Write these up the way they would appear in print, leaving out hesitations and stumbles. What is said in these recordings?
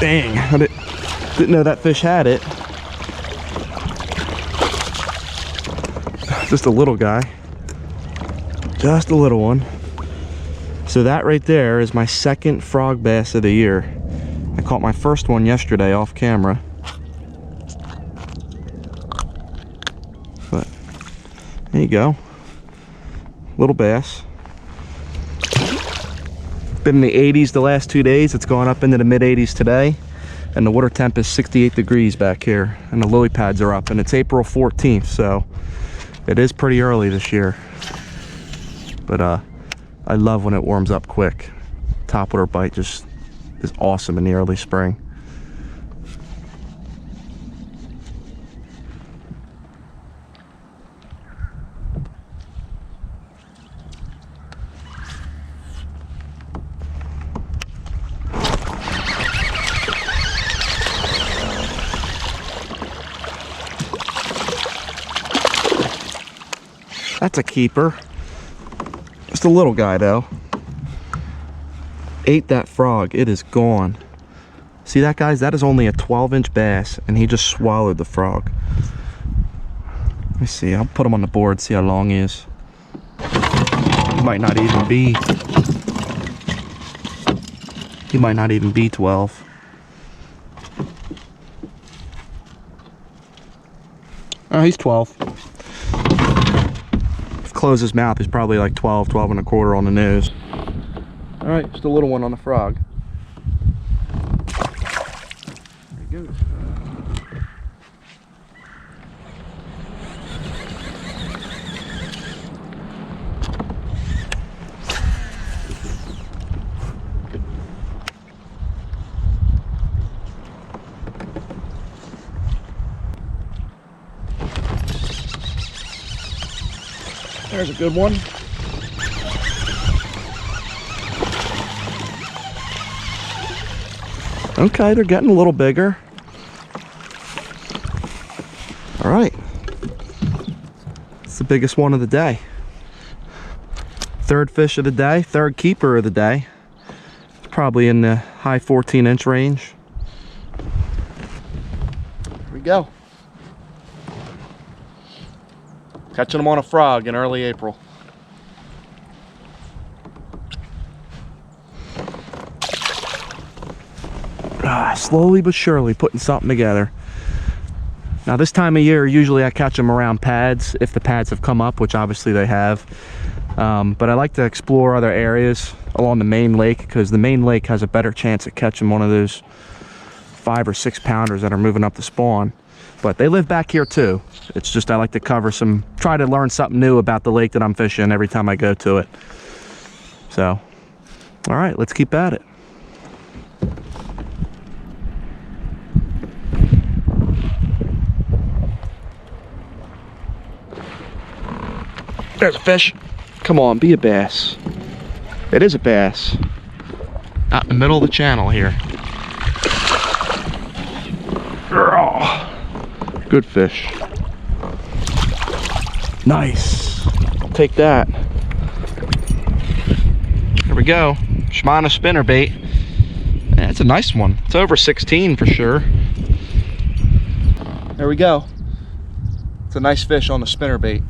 Dang, I didn't know that fish had it. Just a little guy. Just a little one. So that right there is my second frog bass of the year. I caught my first one yesterday off camera. But there you go. Little bass. Been in the 80s the last 2 days. It's gone up into the mid 80s today. And the water temp is 68 degrees back here. And the lily pads are up. And it's April 14th, so it is pretty early this year. But I love when it warms up quick. Topwater bite just is awesome in the early spring. That's a keeper. Just a little guy though. Ate that frog. It is gone. See that, guys? That is only a 12-inch bass and he just swallowed the frog. Let me see. I'll put him on the board, see how long he is. He might not even be 12. Oh, he's 12. Close his mouth, he's probably like 12 and a quarter on the nose. All right, just a little one on the frog. There he goes. There's a good one. Okay, they're getting a little bigger. All right. It's the biggest one of the day. Third fish of the day, third keeper of the day. It's probably in the high 14-inch range. Here we go. Catching them on a frog in early April. Slowly but surely putting something together. Now this time of year, usually I catch them around pads, if the pads have come up, which obviously they have. But I like to explore other areas along the main lake, because the main lake has a better chance of catching one of those 5 or 6 pounders that are moving up the spawn. But they live back here too. It's just I like to try to learn something new about the lake that I'm fishing every time I go to it. So, all right, let's keep at it. There's a fish. Come on, be a bass. It is a bass. Out in the middle of the channel here. Good fish. Nice. Take that. Here we go. Shimano spinnerbait. That's a nice one. It's over 16 for sure. There we go. It's a nice fish on the spinnerbait.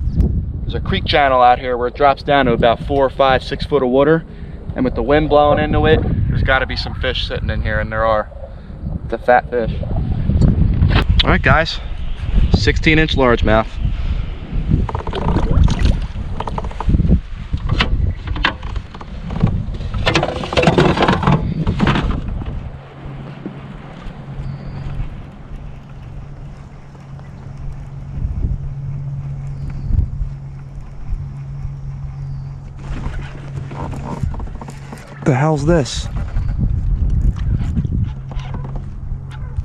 There's a creek channel out here where it drops down to about 4, 5, 6 foot of water. And with the wind blowing into it, there's got to be some fish sitting in here, and there are. It's a fat fish. All right, guys. 16-inch largemouth. What the hell's this?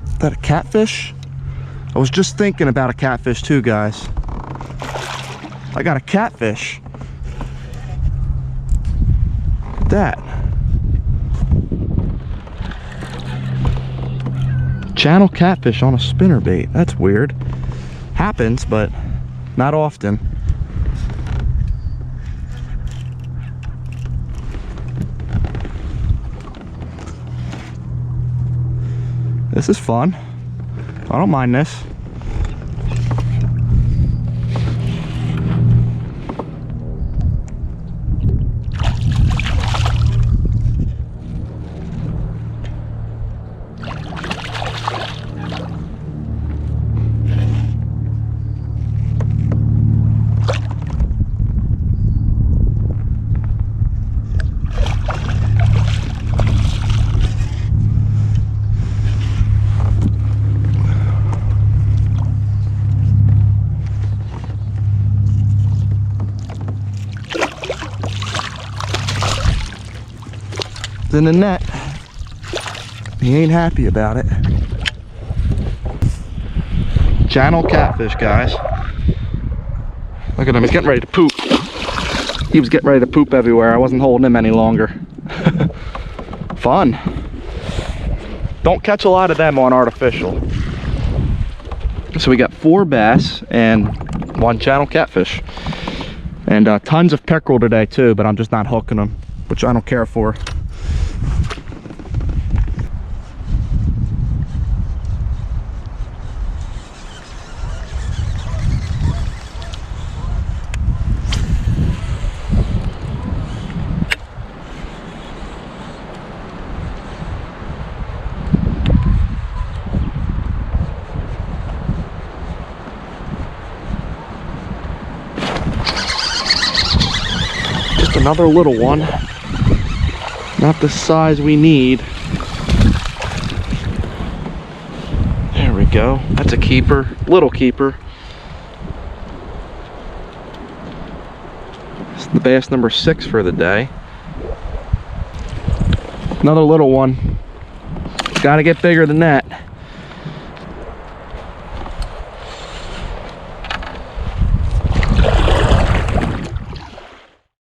Is that a catfish? I was just thinking about a catfish too, guys. I got a catfish. Look at that. Channel catfish on a spinnerbait. That's weird. Happens, but not often. This is fun. I don't mind this. In the net. He ain't happy about it. Channel catfish, guys. Look at him, he's getting ready to poop. He was getting ready to poop everywhere. I wasn't holding him any longer. Fun. Don't catch a lot of them on artificial. So we got 4 bass and 1 channel catfish. And tons of pickerel today too, but I'm just not hooking them, which I don't care for. Another little one, not the size we need. There we go. That's a keeper, little keeper. It's the bass number 6 for the day. Another little one. Got to get bigger than that.